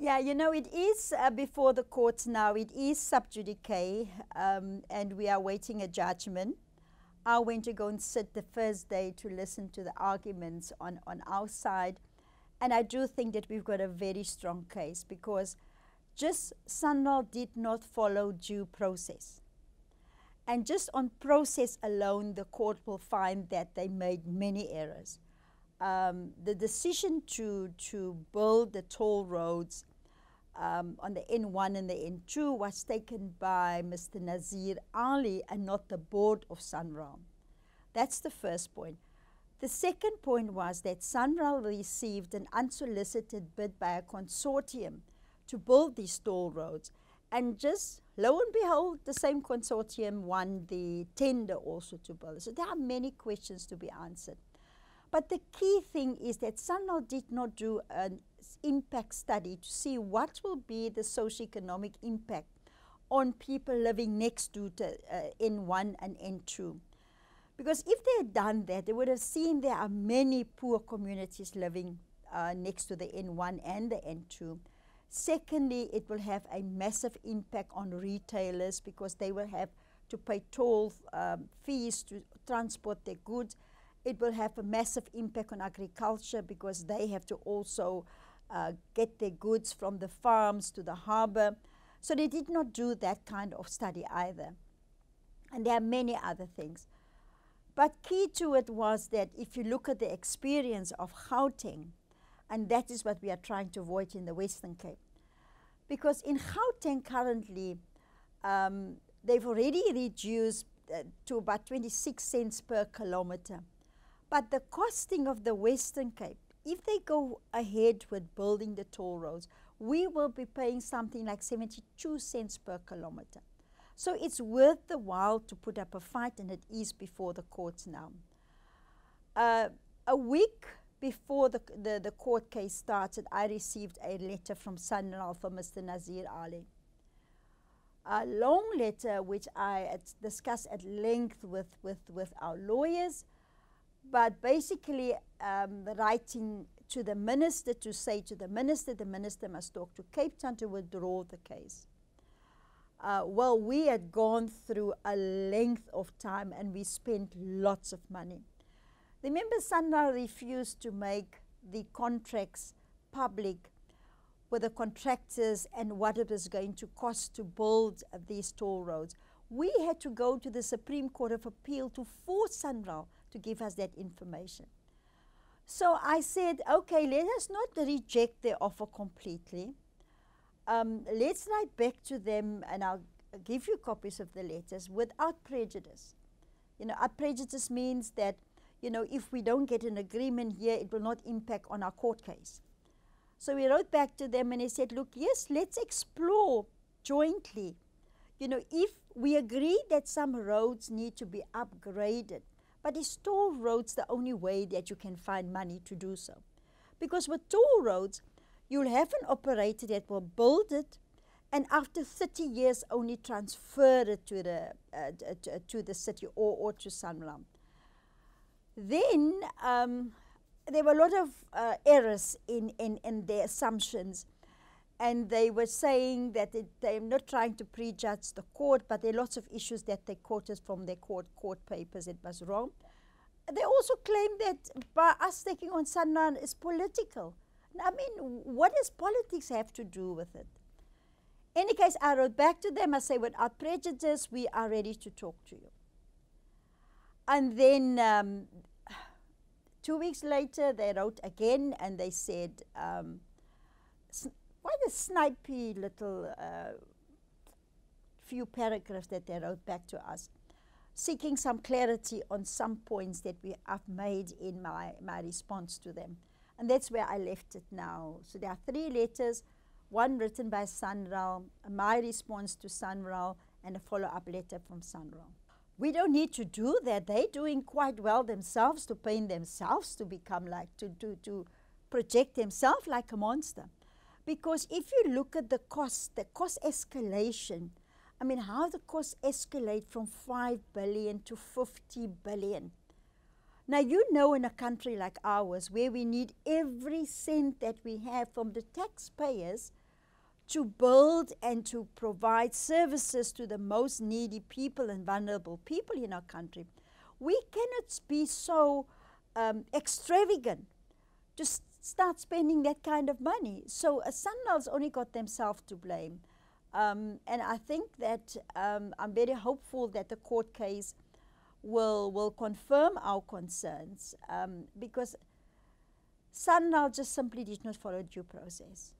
Yeah, you know, it is before the courts now. It is sub judice, and we are waiting a judgment. I went to go and sit the first day to listen to the arguments on our side. And I do think that we've got a very strong case because just Sanral did not follow due process. And just on process alone, the court will find that they made many errors. The decision to build the toll roads on the N1 and the N2 was taken by Mr. Nazir Ali and not the board of Sanral. That's the first point. The second point was that Sanral received an unsolicited bid by a consortium to build these toll roads. And just lo and behold, the same consortium won the tender also to build. So there are many questions to be answered. But the key thing is that Sanral did not do an impact study to see what will be the socioeconomic impact on people living next to the N1 and N2. Because if they had done that, they would have seen there are many poor communities living next to the N1 and the N2. Secondly, it will have a massive impact on retailers because they will have to pay toll fees to transport their goods. It will have a massive impact on agriculture because they have to also get their goods from the farms to the harbor. So they did not do that kind of study either. And there are many other things. But key to it was that if you look at the experience of Gauteng, and that is what we are trying to avoid in the Western Cape. Because in Gauteng currently, they've already reduced to about 26 cents per kilometer. But the costing of the Western Cape, if they go ahead with building the toll roads, we will be paying something like 72 cents per kilometer. So it's worth the while to put up a fight, and it is before the courts now. A week before the court case started, I received a letter from Sanral from Mr. Nazir Ali. A long letter which I discussed at length with our lawyers, but basically writing to the minister to say to the minister must talk to Cape Town to withdraw the case. Well, we had gone through a length of time and we spent lots of money. Remember, Sanral refused to make the contracts public with the contractors and what it was going to cost to build these toll roads. We had to go to the Supreme Court of Appeal to force Sanral to give us that information. So I said, okay, let us not reject their offer completely. Let's write back to them, and I'll give you copies of the letters without prejudice. You know, our prejudice means that, you know, if we don't get an agreement here, it will not impact on our court case. So we wrote back to them and they said, look, yes, let's explore jointly. You know, if we agree that some roads need to be upgraded, but is toll roads the only way that you can find money to do so? Because with toll roads, you'll have an operator that will build it and after 30 years only transfer it to the city or to Sanral. Then there were a lot of errors in their assumptions, and they were saying that they're not trying to prejudge the court, but there are lots of issues that they quoted from their court papers. It was wrong. They also claimed that by us taking on Sanral is political. I mean, what does politics have to do with it? In any case, I wrote back to them. I say, without prejudice, we are ready to talk to you. And then 2 weeks later, they wrote again, and they said, quite a snipey little few paragraphs that they wrote back to us, seeking some clarity on some points that I've made in my response to them. And that's where I left it now. So there are 3 letters, one written by Sanral, my response to Sanral, and a follow-up letter from Sanral. We don't need to do that. They're doing quite well themselves to paint themselves to become like, to project themselves like a monster. Because if you look at the cost escalation, I mean, how the costs escalate from 5 billion to 50 billion. Now, you know, in a country like ours, where we need every cent that we have from the taxpayers to build and to provide services to the most needy people and vulnerable people in our country, we cannot be so extravagant to start spending that kind of money. So Sanlal's only got themselves to blame. And I think that I'm very hopeful that the court case will confirm our concerns, because Sanlal just simply did not follow due process.